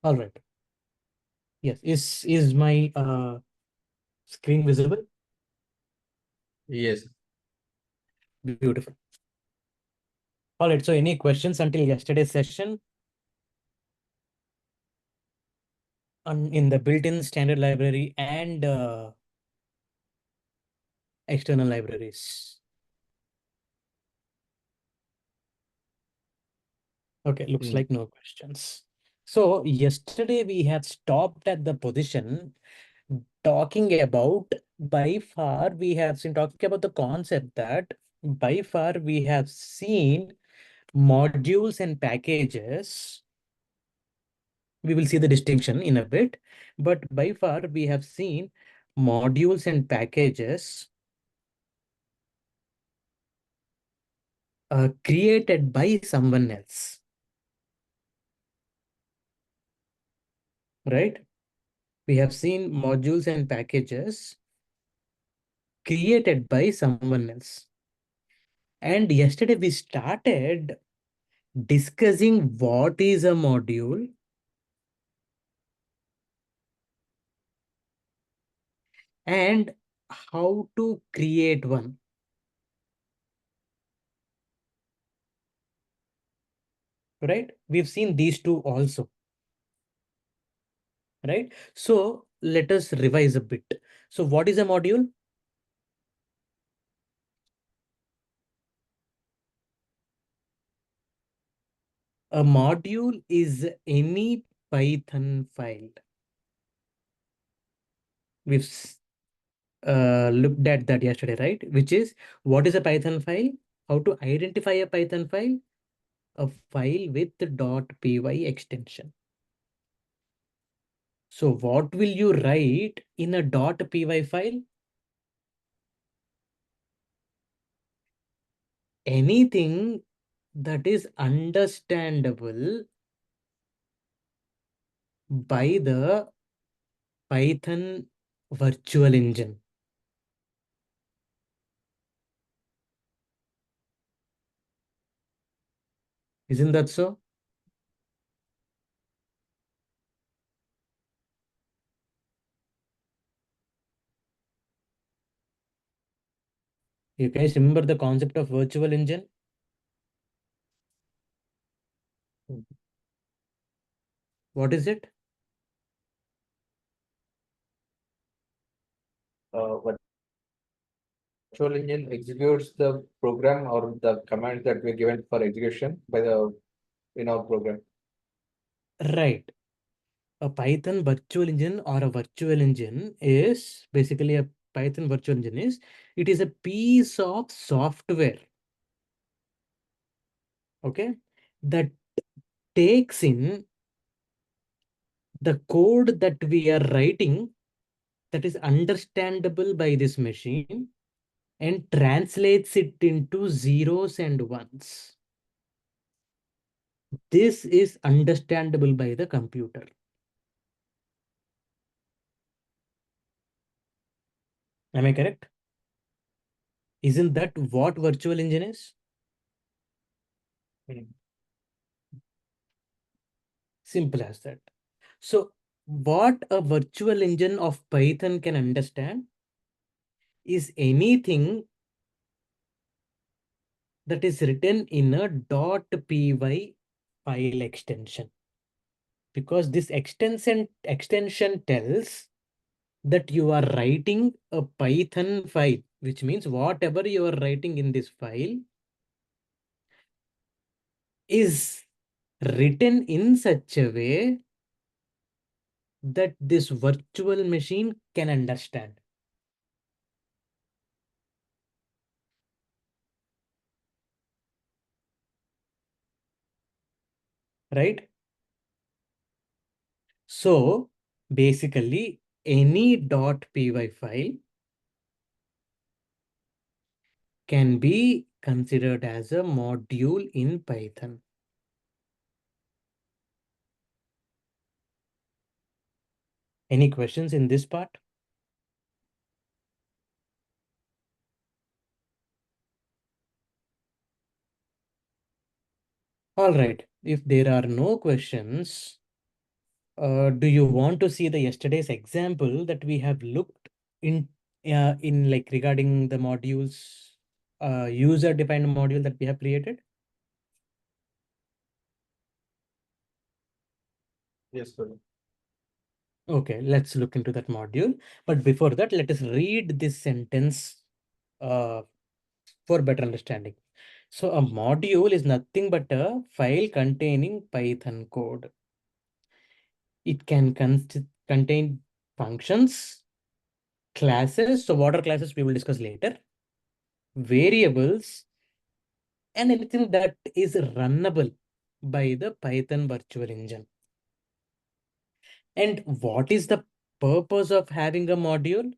All right. Yes. Is my screen visible? Yes. Beautiful. All right. So any questions until yesterday's session on in the built-in standard library and external libraries? Okay, looks Mm. like no questions. So yesterday we had stopped at the position talking about by far we have seen talking about the concept that by far we have seen modules and packages. We will see the distinction in a bit, but by far we have seen modules and packages created by someone else, right? We have seen modules and packages created by someone else. And yesterday we started discussing what is a module and how to create one, right? We've seen these two also, right? So let us revise a bit. So what is a module? A module is any Python file. We've looked at that yesterday, right? Which is what is a Python file? How to identify a Python file? A file with .py extension. So what will you write in a .py file? Anything that is understandable by the Python virtual engine. Isn't that so? You guys remember the concept of virtual engine? What is it? Virtual engine executes the program or the command that we're given for execution by the in our program. Right. A Python virtual engine or a virtual engine is basically a Python virtual engine is it is a piece of software, okay, that takes in the code that we are writing that is understandable by this machine and translates it into zeros and ones. This is understandable by the computer. Am I correct? Isn't that what virtual engine is? Mm. Simple as that. So what a virtual engine of Python can understand is anything that is written in a .py file extension. Because this extension tells that you are writing a Python file, which means whatever you are writing in this file is written in such a way that this virtual machine can understand. Right? So basically, any .py file can be considered as a module in Python. Any questions in this part? All right. If there are no questions, Do you want to see the yesterday's example that we have looked in like regarding the modules, user-defined module that we have created? Yes, sir. Okay, let's look into that module. But before that, let us read this sentence uh, for better understanding. So a module is nothing but a file containing Python code. It can contain functions, classes. So what are classes we will discuss later, variables, and anything that is runnable by the Python virtual engine. And what is the purpose of having a module?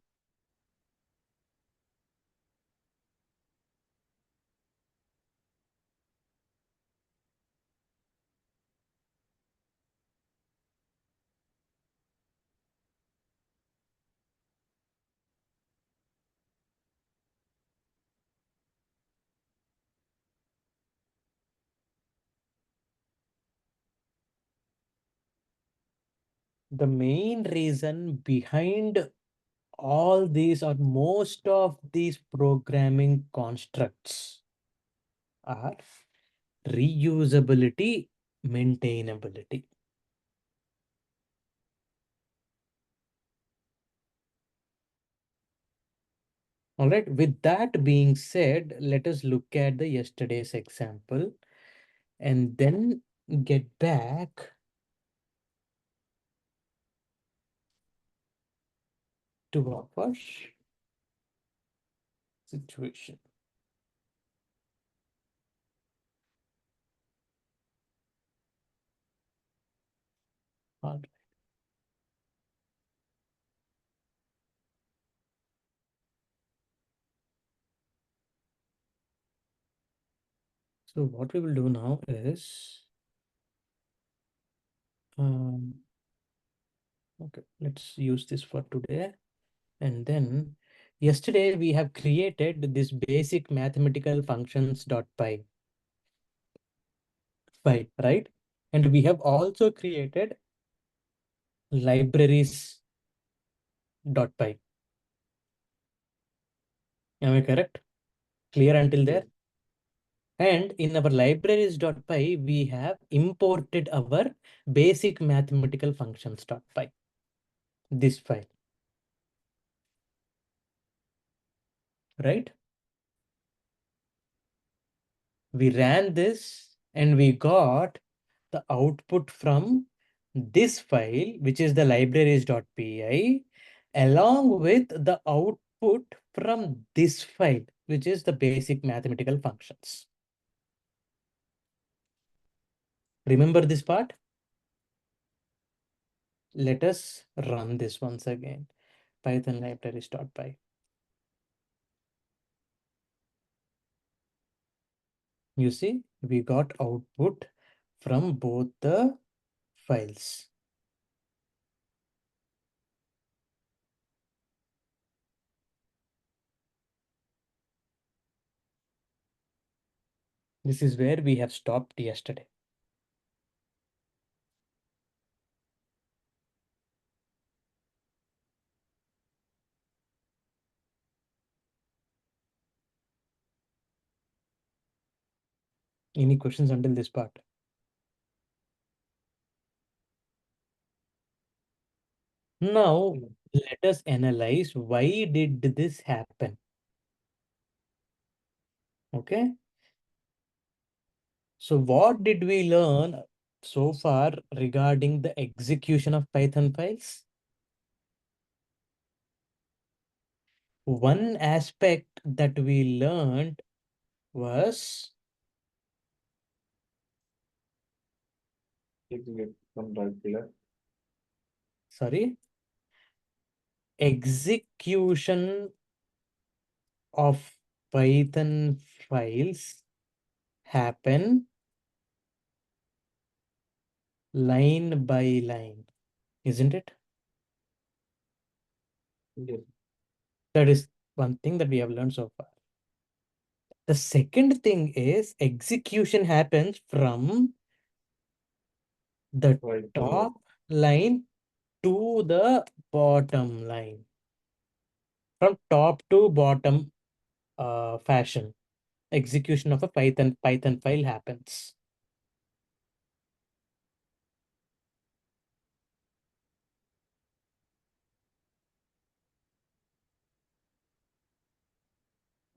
The main reason behind all these or most of these programming constructs are reusability, maintainability. All right, with that being said, let us look at the yesterday's example and then get back to our situation. All right. So what we will do now is, okay, let's use this for today. And then yesterday we have created this basic mathematical functions.py file, right? And we have also created libraries.py. Am I correct? Clear until there? And in our libraries.py, we have imported our basic mathematical functions.py, this file, right? We ran this and we got the output from this file, which is the libraries.py, along with the output from this file, which is the basic mathematical functions. Remember this part? Let us run this once again. Python libraries.py. You see, we got output from both the files. This is where we have stopped yesterday. Any questions until this part? Now, let us analyze why did this happen. Okay. So what did we learn so far regarding the execution of Python files? One aspect that we learned was, sorry, execution of Python files happen line by line, isn't it? Yes. That is one thing that we have learned so far. The second thing is execution happens from the Right. top line to the bottom line. From top to bottom fashion. Execution of a Python file happens.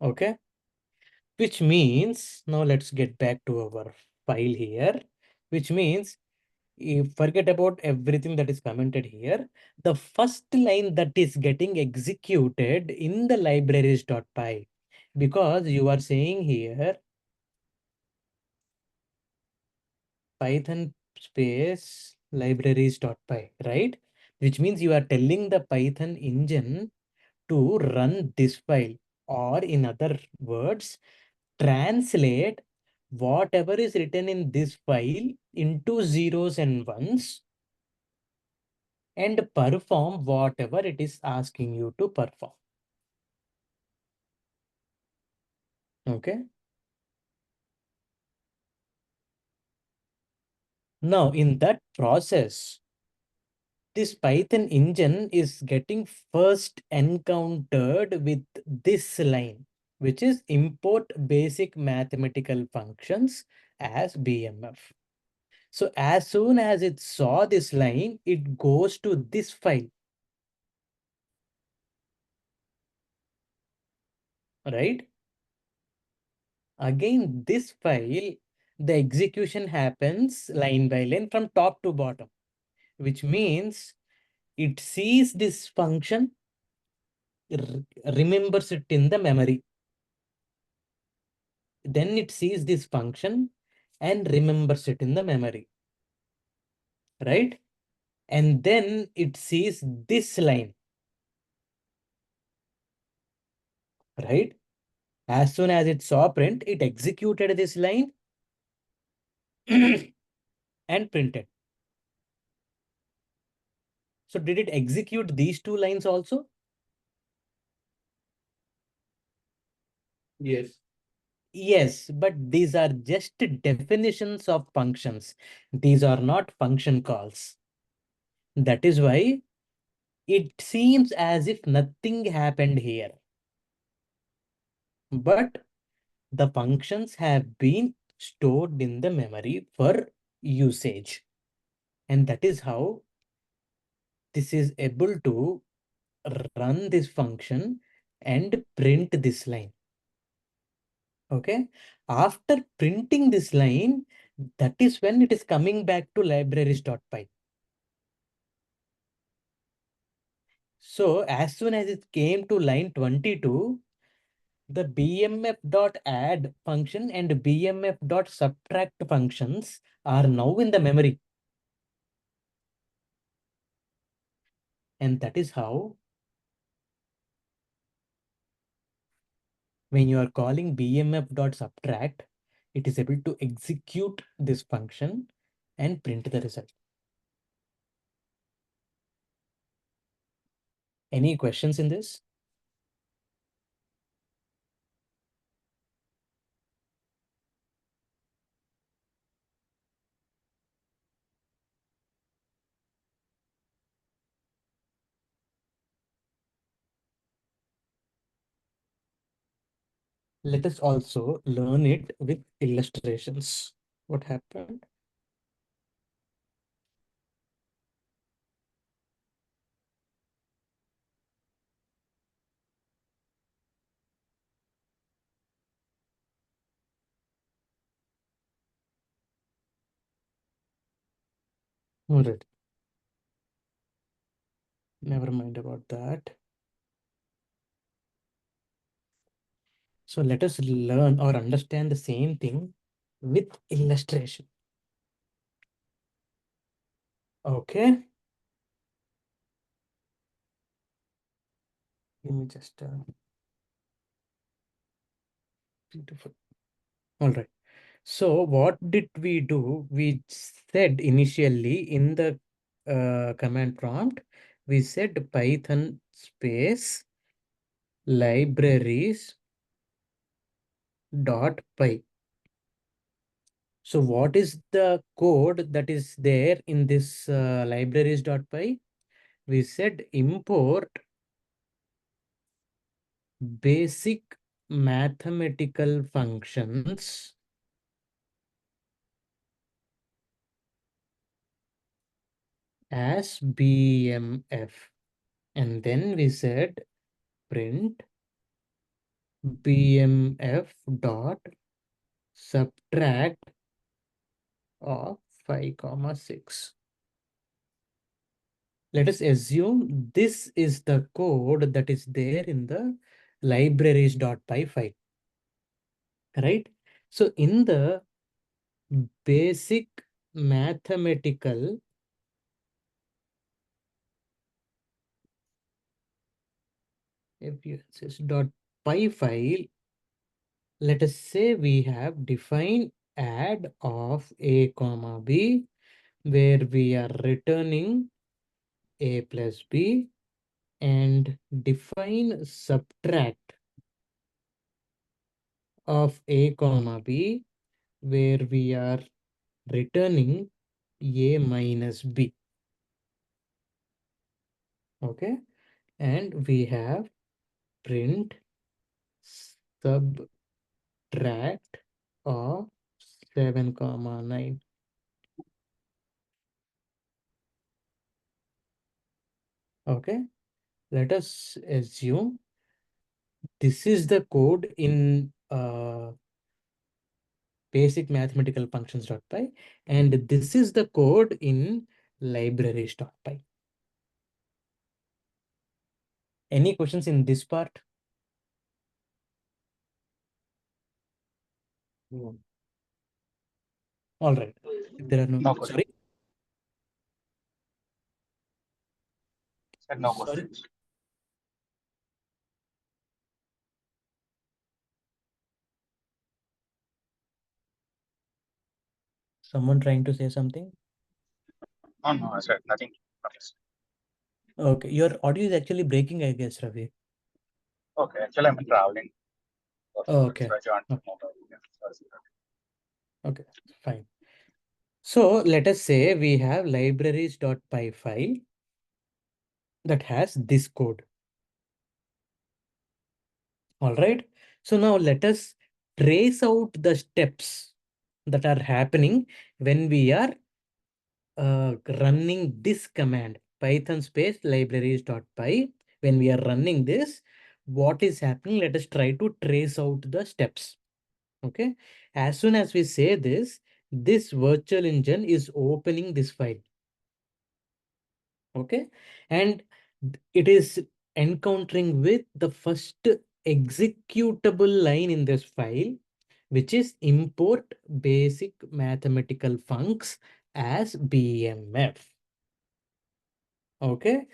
Okay. Which means, now let's get back to our file here, which means you forget about everything that is commented here. The first line that is getting executed in the libraries.py, because you are saying here Python space libraries.py, right? Which means you are telling the Python engine to run this file, or in other words, translate whatever is written in this file into zeros and ones and perform whatever it is asking you to perform. Okay. Now, in that process, this Python engine is getting first encountered with this line, which is import basic mathematical functions as BMF. So as soon as it saw this line, it goes to this file, right? Again, this file, the execution happens line by line from top to bottom, which means it sees this function, remembers it in the memory. Then it sees this function and remembers it in the memory, right? And then it sees this line, right? As soon as it saw print, it executed this line and printed. So did it execute these two lines also? Yes. Yes, but these are just definitions of functions. These are not function calls. That is why it seems as if nothing happened here. But the functions have been stored in the memory for usage. And that is how this is able to run this function and print this line. Okay. After printing this line, that is when it is coming back to libraries.py. So as soon as it came to line 22, the bmf.add function and bmf.subtract functions are now in the memory. And that is how when you are calling bmf.subtract, it is able to execute this function and print the result. Any questions in this? Let us also learn it with illustrations. What happened? All right. Never mind about that. So let us learn or understand the same thing with illustration. Okay. Give me just beautiful. All right. So what did we do? We said initially in the command prompt, we said Python space libraries dot py. So what is the code that is there in this libraries.py? We said import basic mathematical functions as BMF. And then we said print BMF dot subtract of 5 comma 6. Let us assume this is the code that is there in the libraries.py file, right? So in the basic mathematical py file, let us say we have defined add of a comma b, where we are returning a plus b, and define subtract of a comma b, where we are returning a minus b. Okay, and we have print subtract of 7 comma 9. Okay, let us assume this is the code in basic mathematical functions.py, and this is the code in libraries.py. Any questions in this part? No. All right. If there are no, No question. sorry, Said no sorry. questions. Someone trying to say something? Oh, no, I said nothing. Okay, your audio is actually breaking, I guess, Ravi. Okay, actually, I'm traveling. Oh, okay. So I joined Okay. mobile. Yeah, sorry. Okay, fine. So let us say we have libraries.py file that has this code. All right. So now let us trace out the steps that are happening when we are running this command, python space libraries.py. When we are running this, what is happening? Let us try to trace out the steps. Okay. As soon as we say this virtual engine is opening this file. Okay. And it is encountering with the first executable line in this file, which is import basic mathematical funcs as BMF. Okay.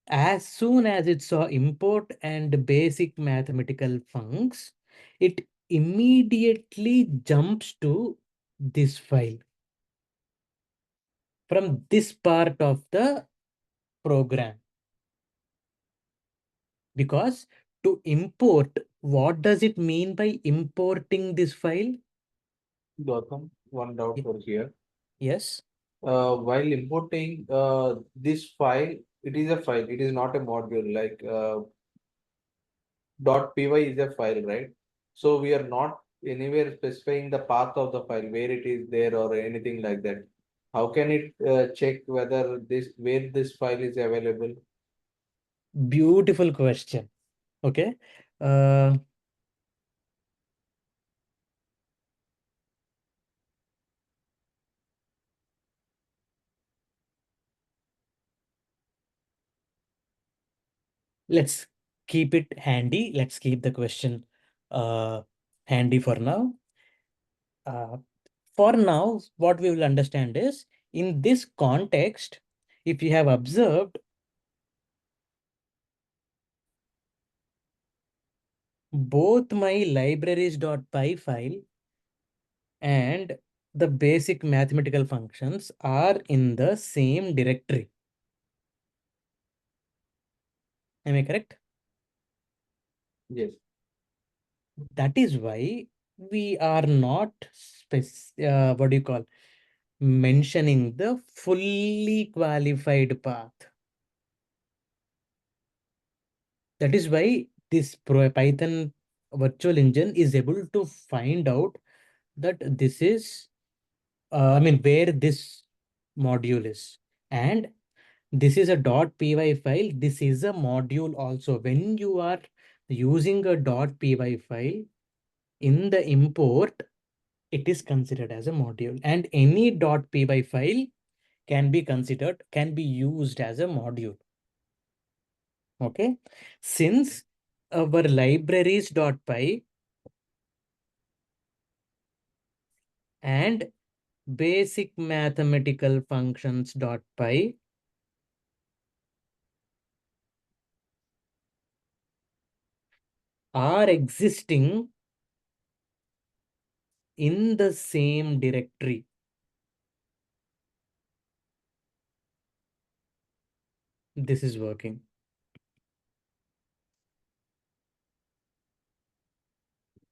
As soon as it saw import and basic mathematical funcs, it immediately jumps to this file from this part of the program. Because to import, what does it mean by importing this file? Gautam, one doubt over here. Yes. While importing this file, it is a file, it is not a module. Like .py is a file, right? So we are not anywhere specifying the path of the file, where it is there or anything like that. How can it check whether where this file is available? Beautiful question. Okay. Uh, let's keep it handy. Let's keep the question handy for now. For now, what we will understand is in this context, if you have observed, both my libraries.py file and the basic mathematical functions are in the same directory. Am I correct? Yes. That is why we are not what do you call, mentioning the fully qualified path. That is why this Python virtual engine is able to find out that this is, where this module is. And this is a .py file. This is a module also. When you are using a .py file in the import, it is considered as a module. And any .py file can be used as a module. Okay. Since our libraries.py and basic mathematical functions.py are existing in the same directory. This is working.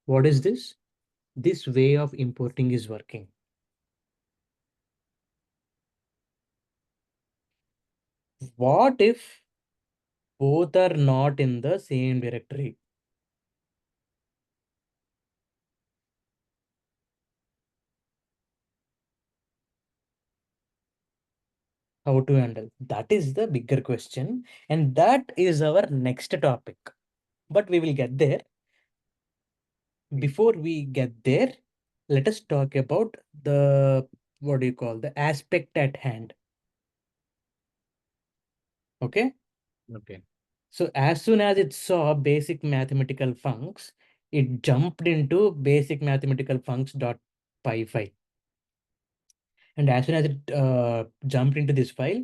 What is this? This way of importing is working. What if both are not in the same directory? How to handle? That is the bigger question. And that is our next topic. But we will get there. Before we get there, let us talk about the, what do you call, the aspect at hand. Okay. Okay. So as soon as it saw basic mathematical funcs, it jumped into basic mathematical funcs.py file. And as soon as it jumped into this file,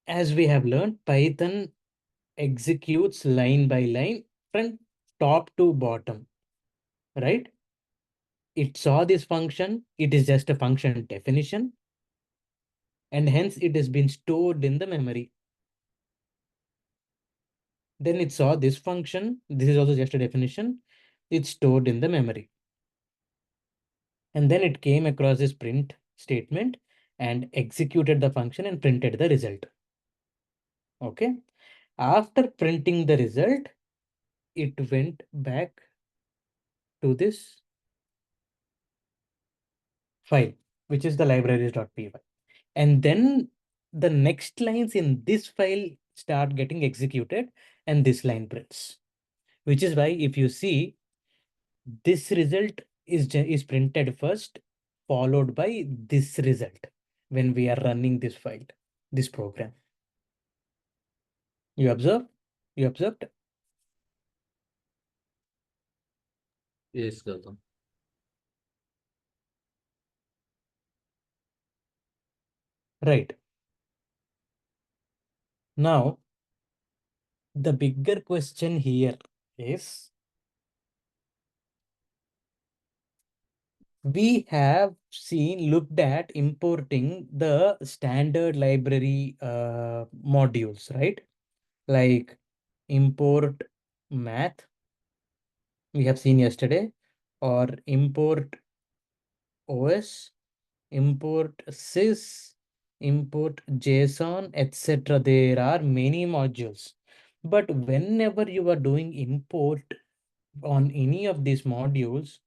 as we have learned, Python executes line by line from top to bottom, right? It saw this function, it is just a function definition, and hence it has been stored in the memory. Then it saw this function, this is also just a definition, it's stored in the memory. And then it came across this print statement and executed the function and printed the result. Okay. After printing the result, it went back to this file, which is the libraries.py. And then the next lines in this file start getting executed and this line prints, which is why if you see, this result is printed first, followed by this result when we are running this file, this program. You observe? You observed? Yes, Gautam. Right. Now, the bigger question here is, we have looked at importing the standard library modules, right? Like import math, we have seen yesterday, or import OS, import sys, import JSON, etc. There are many modules. But whenever you are doing import on any of these modules,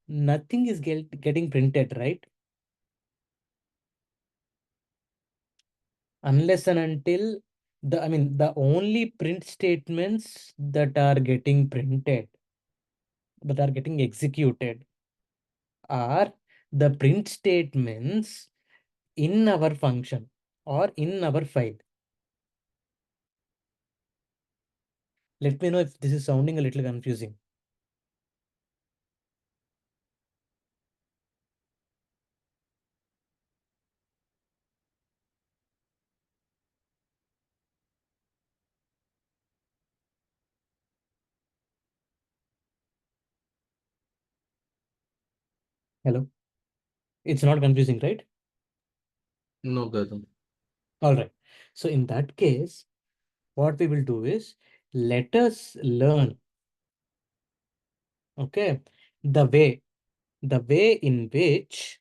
nothing is getting printed, right? Unless and until the only print statements that are getting printed, that are getting executed, are the print statements in our function or in our file. Let me know if this is sounding a little confusing. Hello? It's not confusing, right? No, Gautam. All right. So in that case, what we will do is, let us learn. Okay. the way in which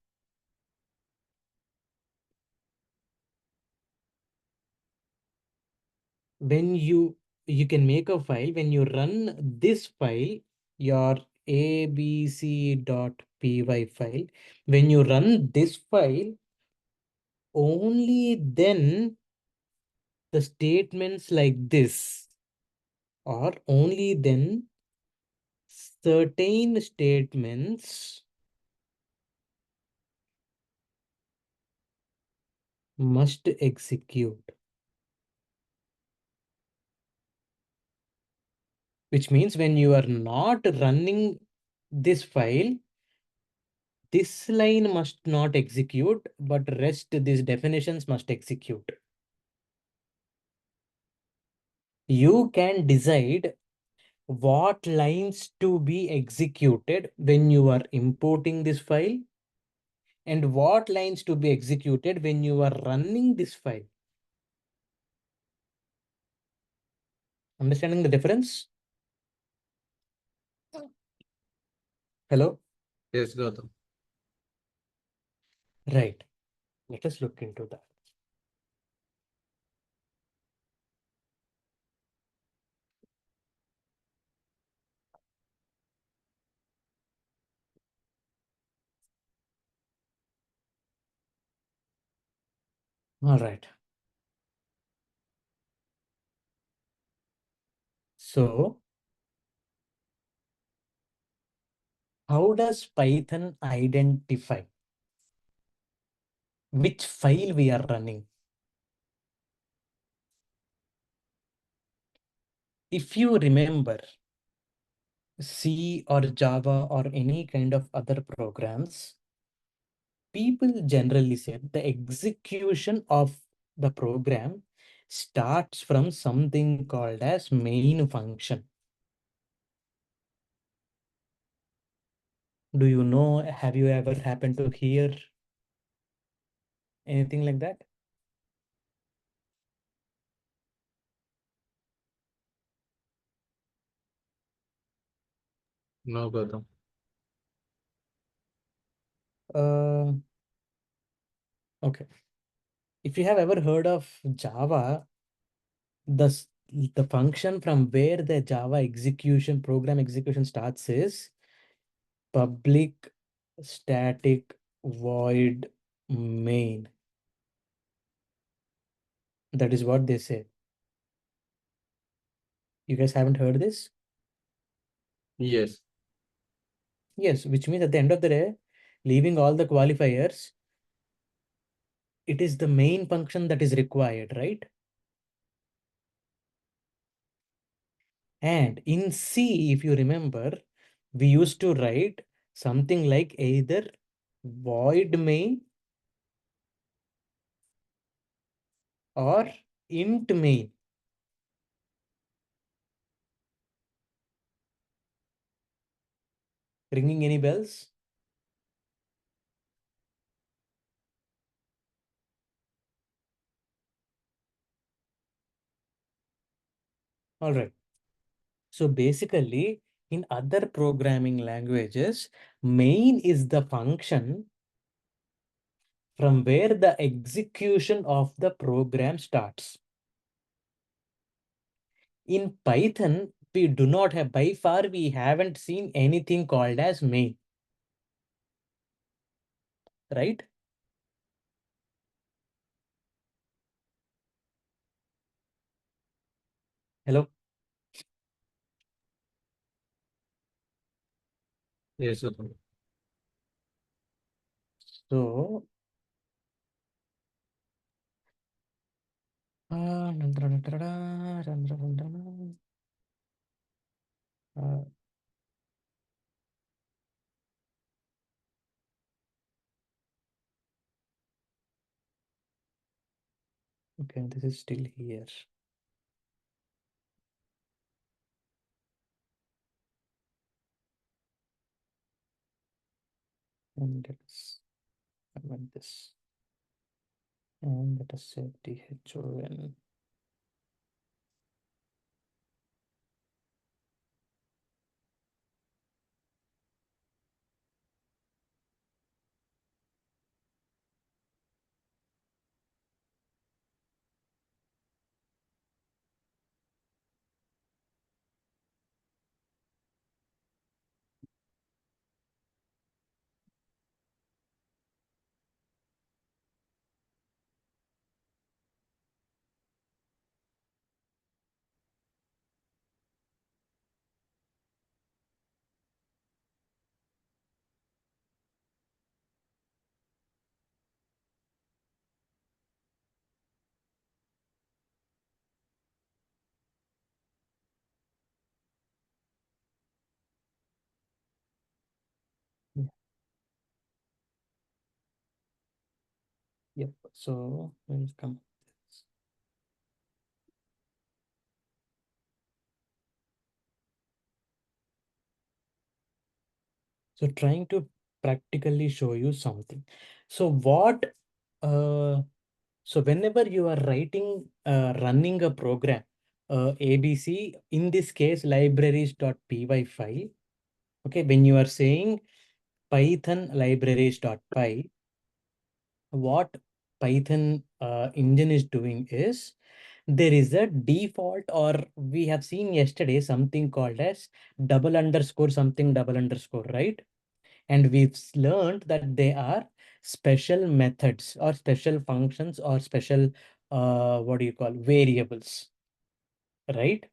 when you can make a file, when you run this file, your abc.py file, when you run this file, only then the statements like this, or only then certain statements must execute. Which means when you are not running this file, this line must not execute, but rest these definitions must execute. You can decide what lines to be executed when you are importing this file and what lines to be executed when you are running this file. Understanding the difference? Hello? Yes, Gautam. Right. Let us look into that. All right. So, how does Python identify which file we are running? If you remember C or Java or any kind of other programs, people generally say the execution of the program starts from something called as main function. Do you know, have you ever happened to hear anything like that? No, Gautam. Okay. If you have ever heard of Java, the, the function from where the Java execution, program execution starts is public static void main. That is what they say. You guys haven't heard this? Yes. Yes, which means at the end of the day, leaving all the qualifiers, it is the main function that is required, right? And in C, if you remember, we used to write something like either void main or int main. Ringing any bells? All right. So basically, in other programming languages, main is the function from where the execution of the program starts. In Python, we do not have, by far, we haven't seen anything called as main, right? Hello? Yes, Gautam. So, uh, okay, this is still here. And let's comment this. And let us say thon. Yep. So we'll come. So trying to practically show you something. So what, so whenever you are writing, running a program, ABC, in this case, libraries.py file, okay, when you are saying Python libraries.py, what Python engine is doing is, there is a default, or we have seen yesterday something called as double underscore something double underscore, right? And we've learned that they are special methods or special functions or special, what do you call, variables, right?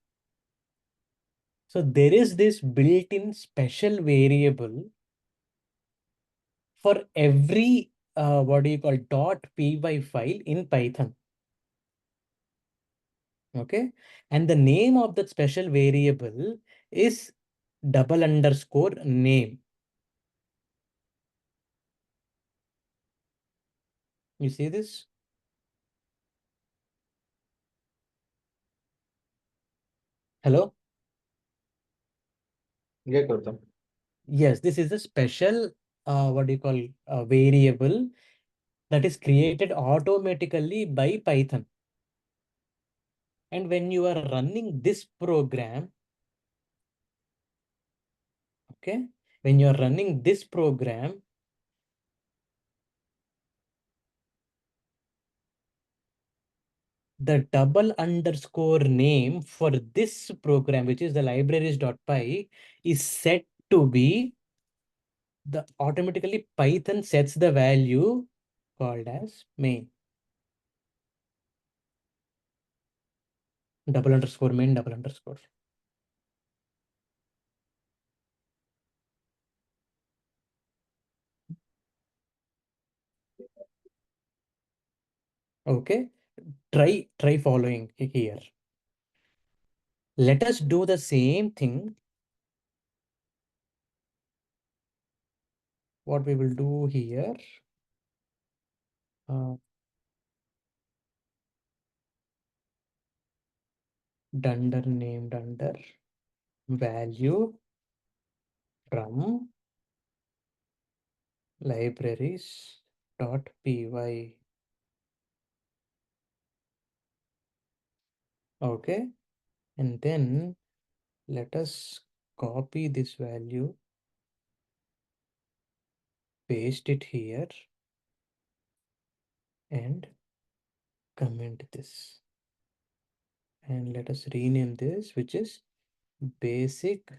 So there is this built-in special variable for every, what do you call, .py file in Python. Okay. And the name of that special variable is double underscore name. You see this? Hello? Yeah, Gautam. Yes, this is a special, what do you call, variable that is created automatically by Python. And when you are running this program, okay, when you are running this program, the double underscore name for this program, which is the libraries.py, is set to be the automatically Python sets the value called as main. Double underscore main double underscore. Okay. Try following here. Let us do the same thing. What we will do here. Dunder named under value from libraries.py. Okay. And then let us copy this value, paste it here, and comment this. And let us rename this, which is basic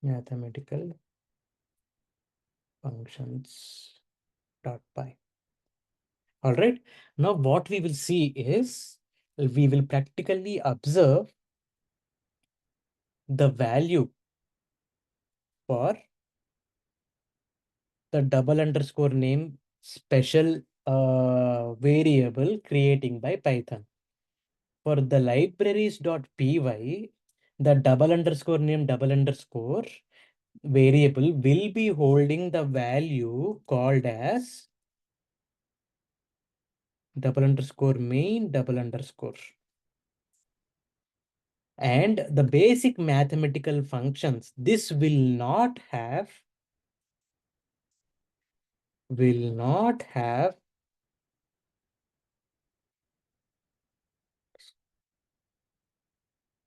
mathematical functions.py. All right. Now what we will see is, we will practically observe the value for the double underscore name special variable creating by Python. For the libraries.py, the double underscore name double underscore variable will be holding the value called as double underscore main double underscore. And the basic mathematical functions, this will not have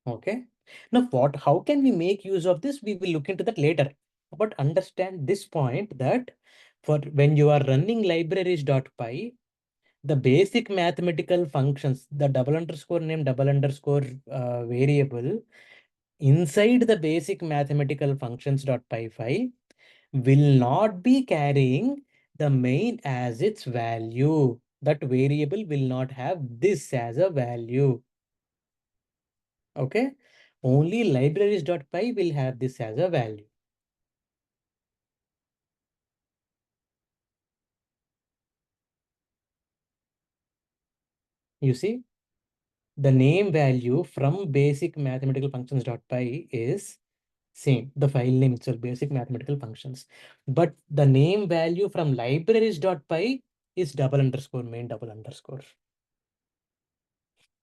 okay. Now how can we make use of this? We will look into that later. But understand this point, that for when you are running libraries.py, the basic mathematical functions, the double underscore name double underscore variable inside the basic mathematical functions.py file will not be carrying the main as its value. That variable will not have this as a value. Okay. Only libraries.py will have this as a value. You see, the name value from basic mathematical functions.py is Same, the file name itself, basic mathematical functions. But the name value from libraries.py is double underscore main double underscore.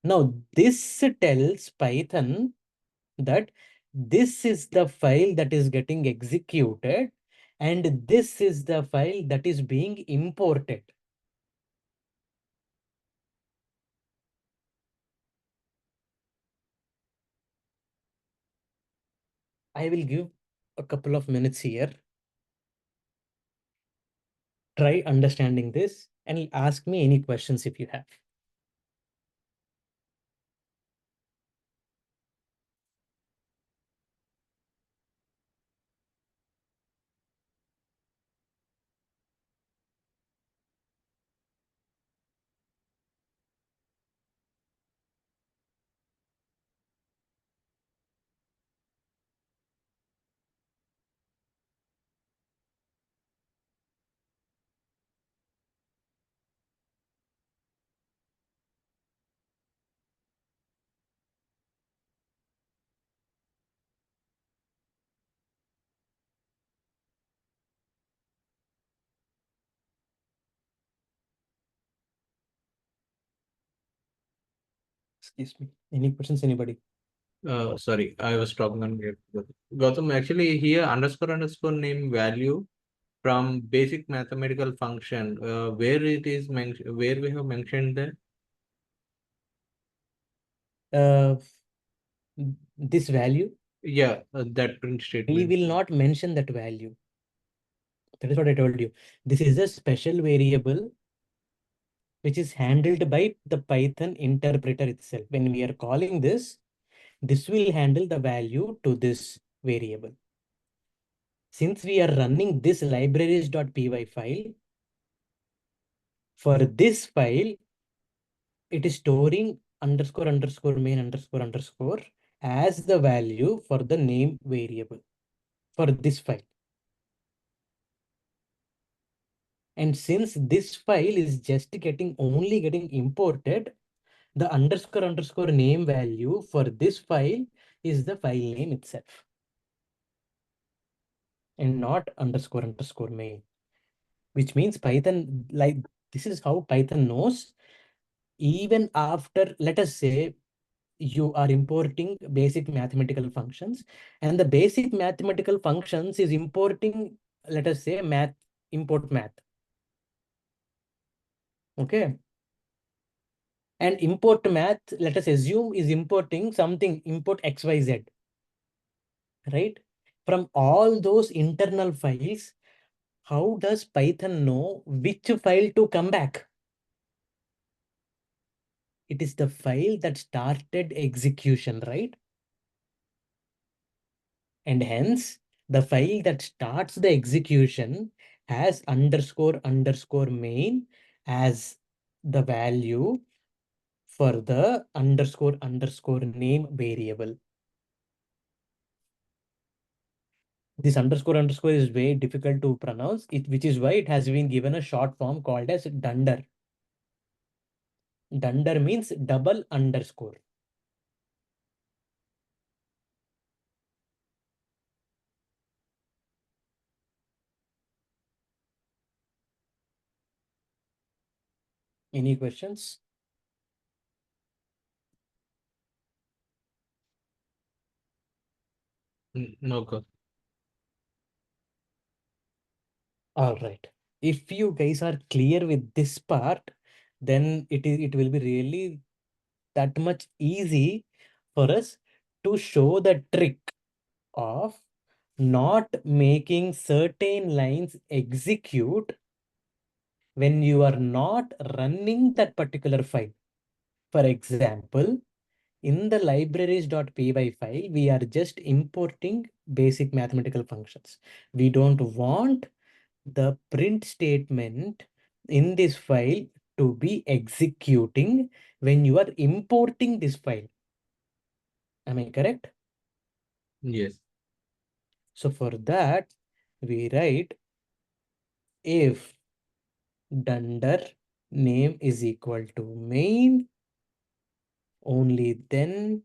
Now, this tells Python that this is the file that is getting executed and this is the file that is being imported. I will give a couple of minutes here. Try understanding this and ask me any questions if you have. Excuse me. Any questions, anybody? Sorry, I was talking on mute. Gautam, actually here underscore name value from basic mathematical function, where it is mentioned, where we have mentioned that. This value, Yeah, that print we statement. will not mention that value. That is what I told you. This is a special variable which is handled by the Python interpreter itself. When we are calling this will handle the value to this variable. Since we are running this libraries.py file, for this file, it is storing underscore underscore main underscore underscore as the value for the name variable for this file. And since this file is just only getting imported, the underscore underscore name value for this file is the file name itself and not underscore underscore main, which means Python, like this is how Python knows even after, let us say, you are importing basic mathematical functions and the basic mathematical functions is importing, let us say, import math. Okay. And import math, let us assume, is importing something, import XYZ, right? From all those internal files, how does Python know which file to come back? It is the file that started execution, right? And hence, the file that starts the execution has underscore underscore main as the value for the underscore underscore name variable. This underscore underscore is very difficult to pronounce, which is why it has been given a short form called as dunder. Dunder means double underscore. Any questions? No, Gautam. All right. If you guys are clear with this part, then it will be really that much easy for us to show the trick of not making certain lines execute when you are not running that particular file. For example, in the libraries.py file, we are just importing basic mathematical functions. We don't want the print statement in this file to be executing when you are importing this file. Am I correct? Yes. So for that, we write if dunder name is equal to main, only then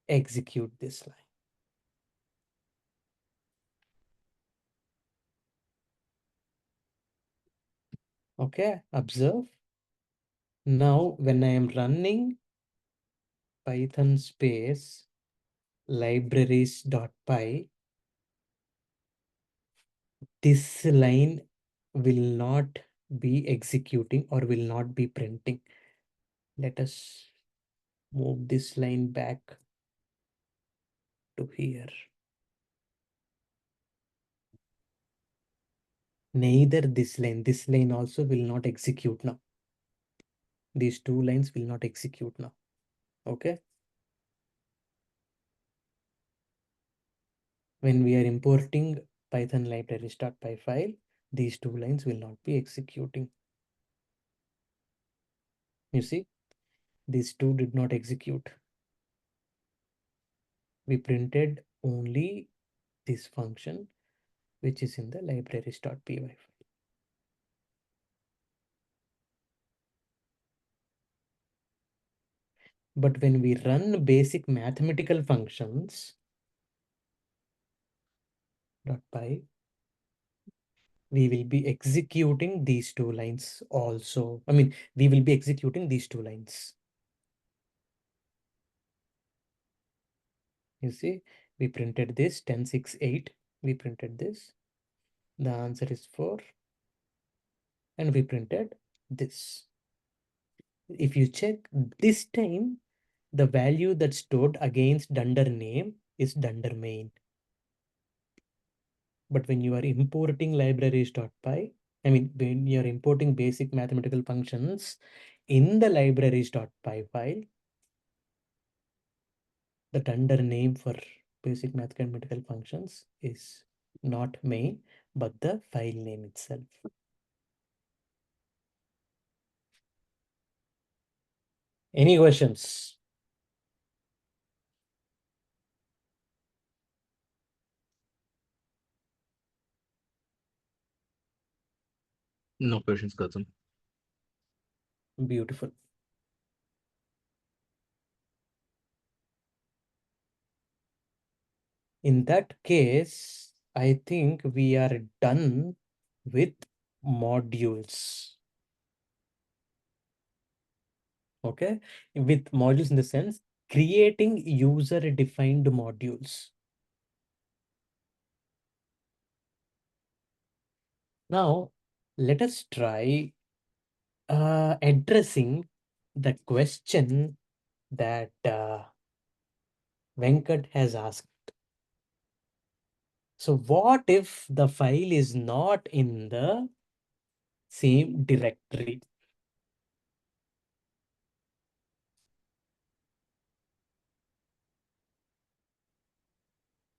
execute this line. Okay, observe. Now, when I am running Python space libraries.py, this line will not be executing or will not be printing. Let us move this line back to here. Neither this line also will not execute now. These two lines will not execute now. Okay. When we are importing Python libraries.py file, these two lines will not be executing. You see, these two did not execute. We printed only this function, which is in the libraries.py file. But when we run basic mathematical functions .py, we will be executing these two lines also. I mean, we will be executing these two lines. You see, we printed this 10, 6, 8. We printed this. The answer is 4. And we printed this. If you check this time, the value that's stored against dunder name is dunder main. But when you are importing libraries.py, I mean, when you're importing basic mathematical functions in the libraries.py file, the dunder name for basic mathematical functions is not main, but the file name itself. Any questions? No questions, Gautam. Beautiful. In that case, I think we are done with modules. Okay, with modules in the sense creating user-defined modules. Now, let us try addressing the question that Venkat has asked. So what if the file is not in the same directory?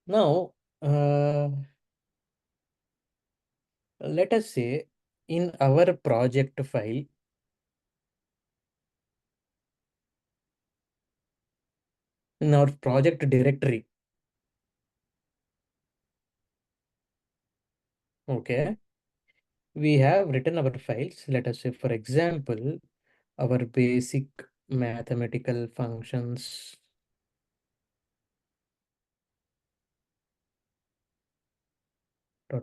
Now, let us say in our project file, in our project directory, okay, we have written our files. Let us say, for example, our basic mathematical functions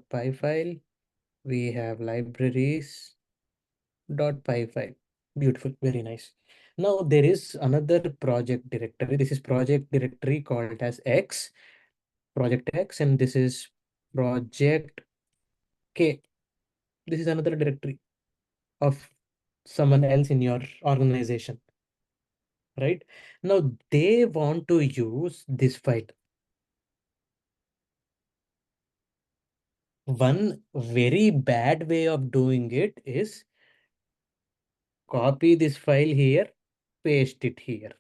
.py file. We have libraries .py file. Beautiful, very nice. Now there is another project directory. This is project directory called as X, project X, and this is project K. This is another directory of someone else in your organization, right? Now they want to use this file. One very bad way of doing it is copy this file here, paste it here.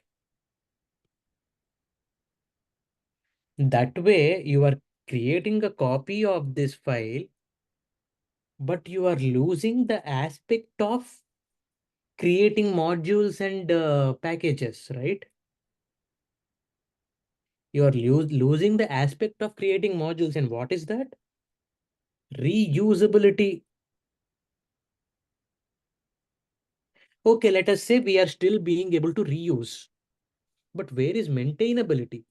That way you are creating a copy of this file, but you are losing the aspect of creating modules and packages, right? You are losing the aspect of creating modules. And what is that? Reusability. Okay, let us say we are still being able to reuse. But where is maintainability?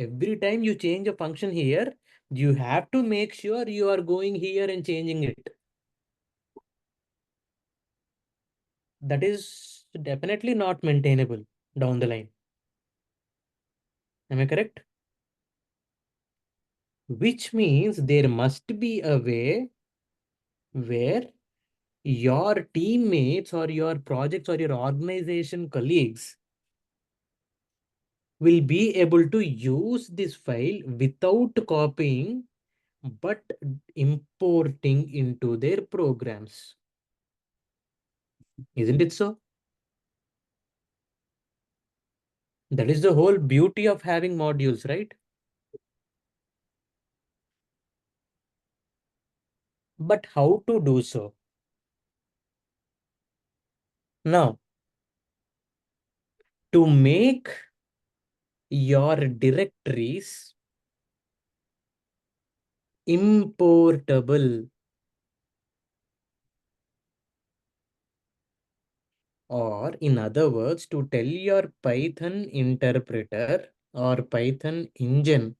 Every time you change a function here, you have to make sure you are going here and changing it. That is definitely not maintainable down the line. Am I correct? Which means there must be a way where your teammates or your projects or your organization colleagues will be able to use this file without copying but importing into their programs. Isn't it so? That is the whole beauty of having modules, right? But how to do so? Now, to make your directories importable, or in other words, to tell your Python interpreter or Python engine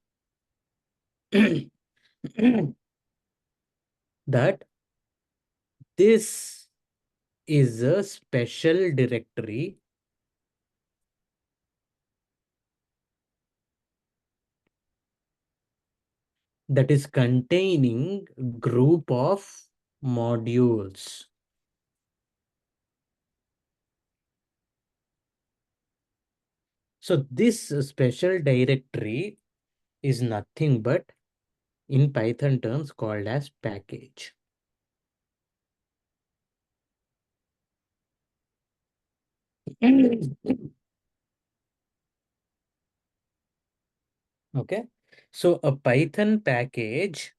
that this is a special directory that is containing group of modules. So this special directory is nothing but in Python terms called as package. Okay, so a Python package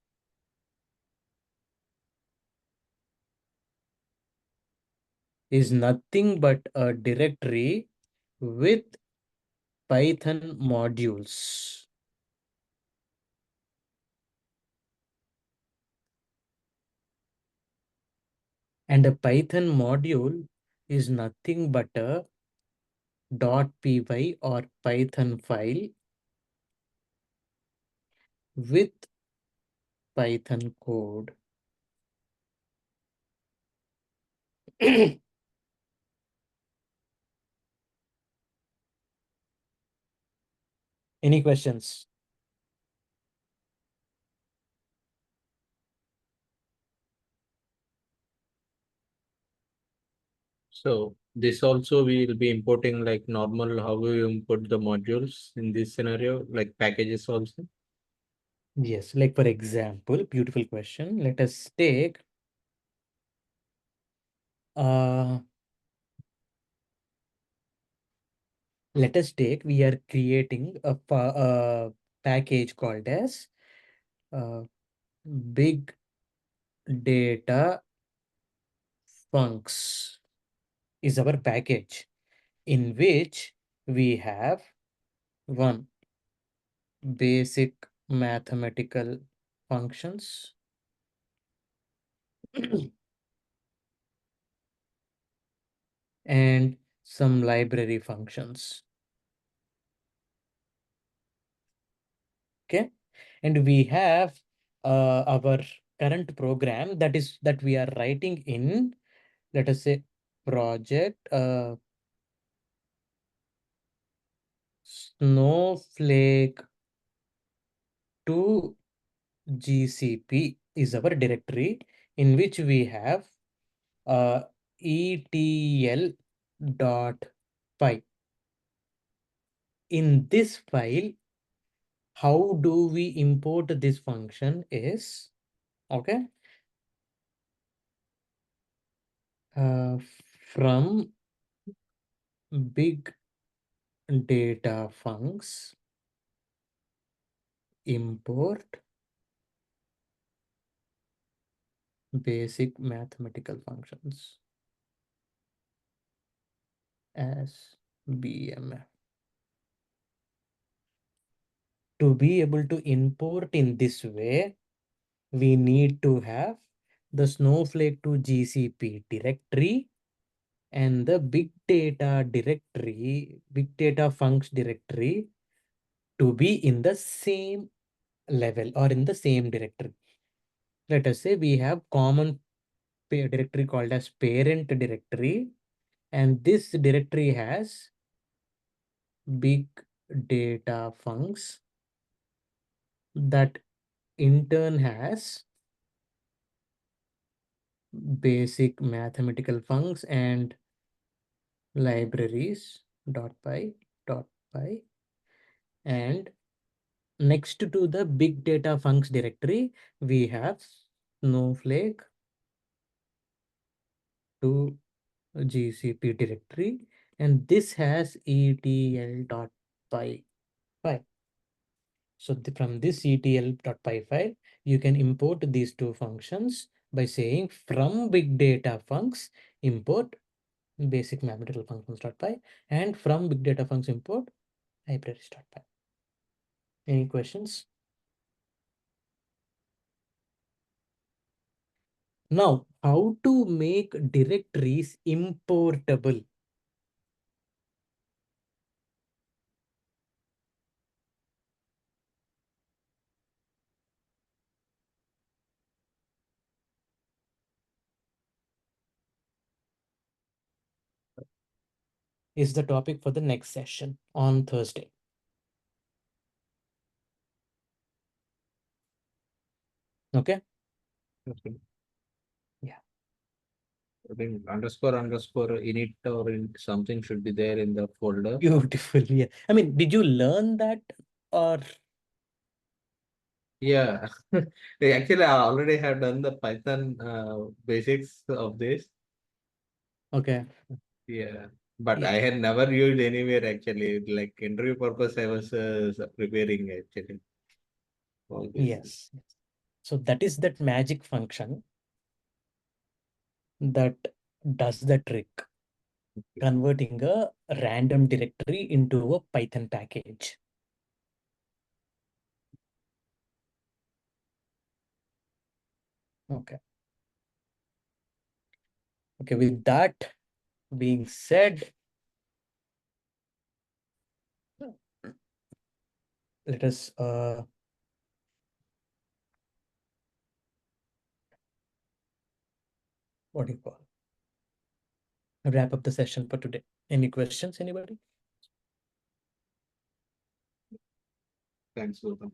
is nothing but a directory with Python modules. And a Python module is nothing but a .py or Python file with Python code. Any questions? So this also we will be importing like normal, how we import the modules in this scenario, like packages also. Yes, like for example, beautiful question. Let us take uh we are creating a package called as big data funcs is our package, in which we have one basic mathematical functions and some library functions. Okay, and we have our current program that we are writing in, let us say, project Snowflake to GCP is our directory, in which we have etl.py. In this file, how do we import this function is, okay, from big data funcs import basic mathematical functions as BMF. To be able to import in this way, we need to have the Snowflake to GCP directory and the big data directory, big data funcs directory to be in the same level or in the same directory. Let us say we have common directory called as parent directory, and this directory has big data funcs that in turn has basic mathematical funcs and libraries .py. And next to the big data funcs directory, we have Snowflake to GCP directory, and this has etl.py file. So from this etl.py file, you can import these two functions by saying from big data funcs import basic mathematical functions.py and from big data funcs import libraries.py. Any questions? Now, how to make directories importable? Is the topic for the next session on Thursday. Okay. Okay. Yeah. I think underscore init or something should be there in the folder. Beautiful. Yeah. I mean, did you learn that or? Yeah, actually, I already have done the Python basics of this. Okay. Yeah, but Yeah. I had never used anywhere actually. Like interview purpose, I was preparing actually all this. Yes. So that is that magic function that does the trick, converting a random directory into a Python package. Okay. Okay, with that being said, let us what do you call? Wrap up the session for today. Any questions, anybody? Thanks, Gautam.